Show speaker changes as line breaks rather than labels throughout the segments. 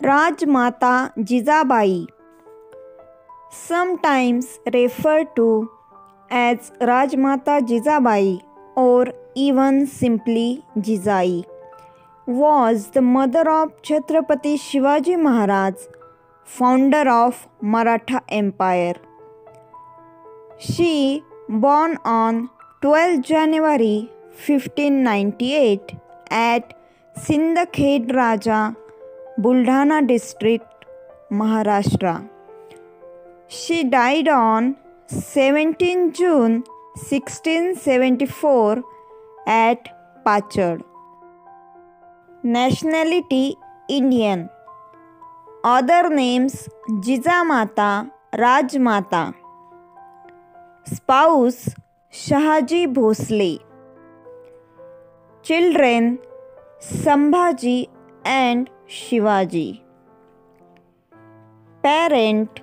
Rajmata Jijabai, sometimes referred to as Rajmata Jijabai or even simply Jijai, was the mother of Chhatrapati Shivaji Maharaj, founder of Maratha Empire. She born on 12 January 1598 at Sindakhed Raja, Buldhana district, Maharashtra. She died on 17 June 1674 at Pachad. Nationality Indian. Other names Jijamata, Rajmata. Spouse Shahaji Bhosle. Children Sambhaji and Shivaji. Parent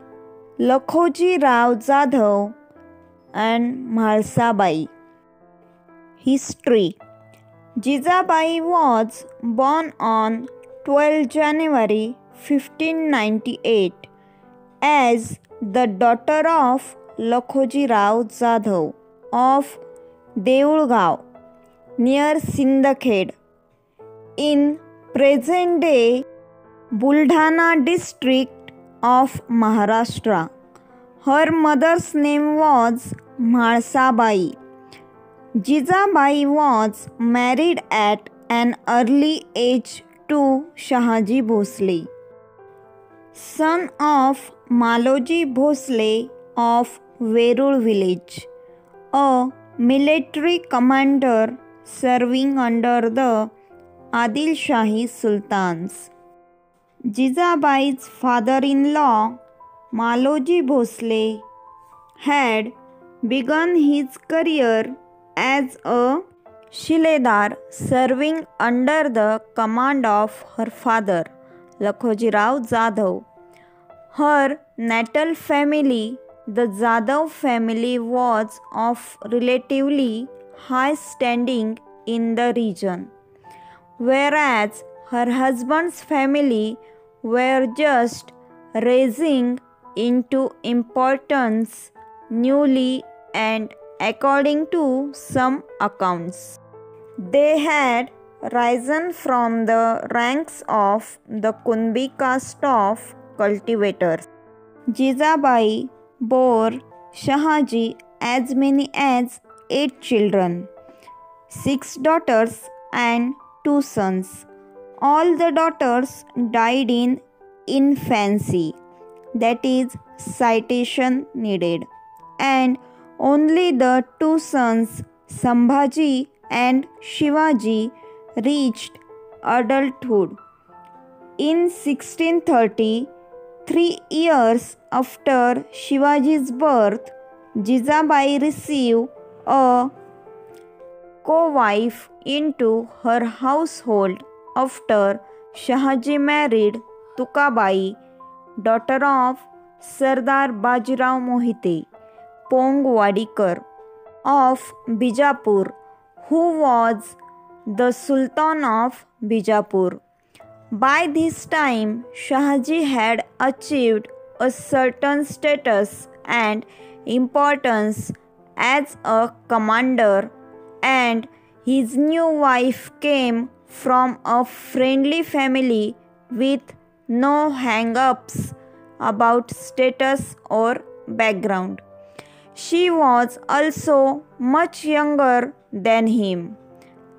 Lakhoji Rao Jadhav and Mhalsabai. History. Jijabai was born on 12 January 1598 as the daughter of Lakhoji Rao Jadhav of Deulgaon near Sindakhed in present-day Buldhana district of Maharashtra. Her mother's name was Mhalsabai. Jijabai was married at an early age to Shahaji Bhosle, son of Maloji Bhosle of Verul village, a military commander serving under the Adil Shahi Sultans. Jijabai's father-in-law, Maloji Bhosle, had begun his career as a Shiledar serving under the command of her father, Lakhoji Rao Jadhav. Her natal family, the Jadhav family, was of relatively high standing in the region, whereas her husband's family were just rising into importance newly, and according to some accounts, they had risen from the ranks of the Kunbi caste of cultivators. Jijabai bore Shahaji as many as 8 children, 6 daughters and 2 sons. All the daughters died in infancy, that is, citation needed, and only the 2 sons, Sambhaji and Shivaji, reached adulthood. In 1630, 3 years after Shivaji's birth, Jijabai received a co-wife into her household after Shahaji married Tukabai, daughter of Sardar Bajirao Mohite, Pongwadikar of Bijapur, who was the Sultan of Bijapur. By this time, Shahaji had achieved a certain status and importance as a commander, and his new wife came from a friendly family with no hang-ups about status or background. She was also much younger than him,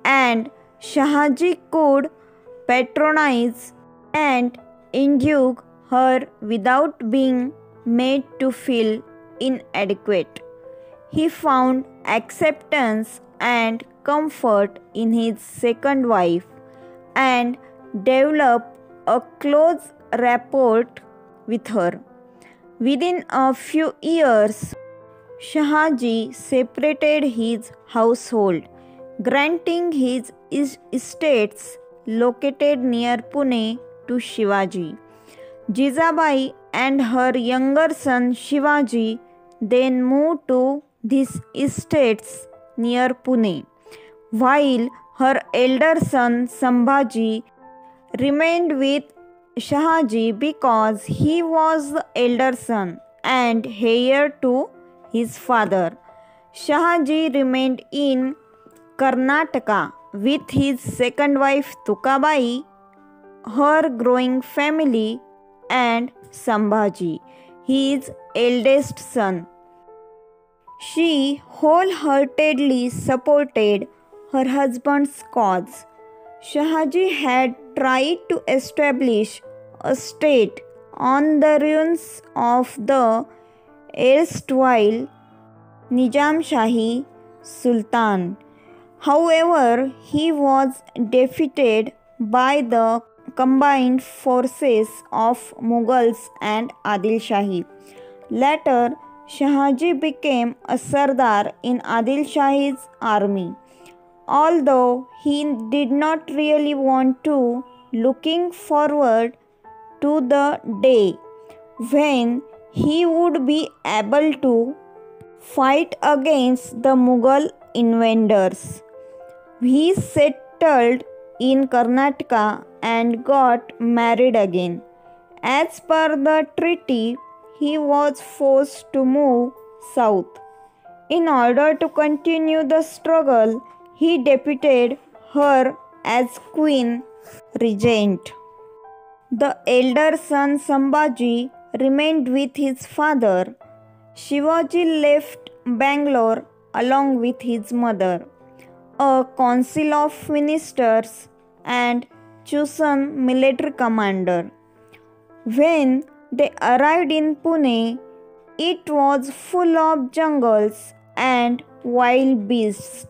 and Shahaji could patronize and induce her without being made to feel inadequate. He found acceptance and comfort in his second wife and developed a close rapport with her. Within a few years, Shahaji separated his household, granting his estates located near Pune to Shivaji. Jijabai and her younger son Shivaji then moved to these estates near Pune, while her elder son Sambhaji remained with Shahaji because he was the elder son and heir to his father. Shahaji remained in Karnataka with his second wife Tukabai, her growing family, and Sambhaji, his eldest son. She wholeheartedly supported her husband's cause. Shahaji had tried to establish a state on the ruins of the erstwhile Nizam Shahi Sultan. However, he was defeated by the combined forces of Mughals and Adil Shahi. Later, Shahaji became a Sardar in Adil Shahi's army. Although he did not really want to, looking forward to the day when he would be able to fight against the Mughal invaders. He settled in Karnataka and got married again. As per the treaty, he was forced to move south. In order to continue the struggle, he deputed her as Queen Regent. The elder son Sambhaji remained with his father. Shivaji left Bangalore along with his mother, a council of ministers, and chosen military commander. When they arrived in Pune, it was full of jungles and wild beasts.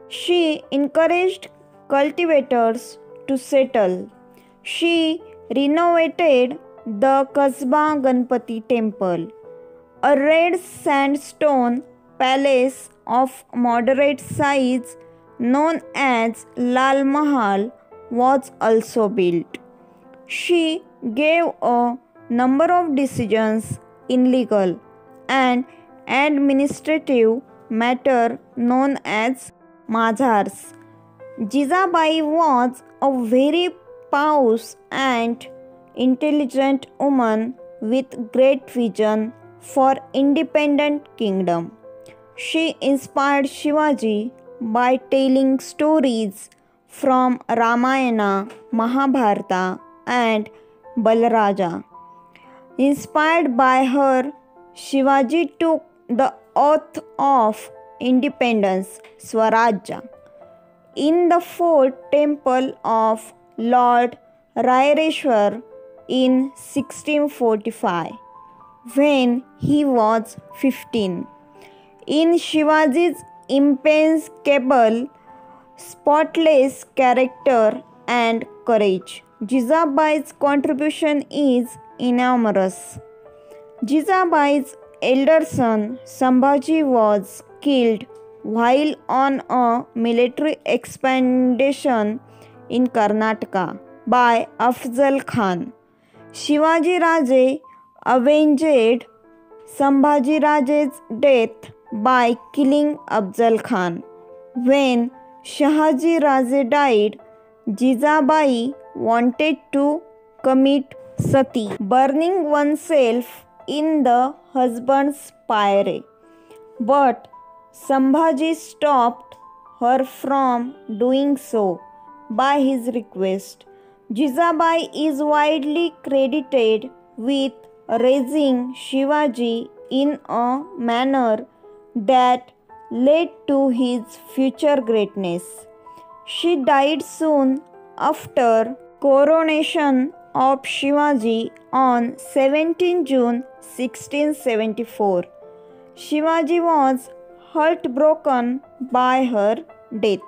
She encouraged cultivators to settle. She renovated the Kasba Ganpati temple. A red sandstone palace of moderate size known as Lal Mahal was also built. She gave a number of decisions in legal and administrative matter known as Mazhars. Jizabai was a very pious and intelligent woman with great vision for independent kingdom. She inspired Shivaji by telling stories from Ramayana, Mahabharata, and Balaraja. Inspired by her, Shivaji took the oath of independence, Swarajya, in the fort temple of Lord Raireshwar in 1645 when he was 15. In Shivaji's impeccable, spotless character and courage, Jizabai's contribution is enormous. Jizabai's elder son Sambhaji was killed while on a military expedition in Karnataka by Afzal Khan. Shivaji Raje avenged Sambhaji Raje's death by killing Afzal Khan. When Shahaji Raje died, Jizabai wanted to commit sati, burning oneself in the husband's pyre. But Sambhaji stopped her from doing so by his request. Jizabai is widely credited with raising Shivaji in a manner that led to his future greatness. She died soon after coronation of Shivaji on 17 June 1674. Shivaji was heartbroken by her death.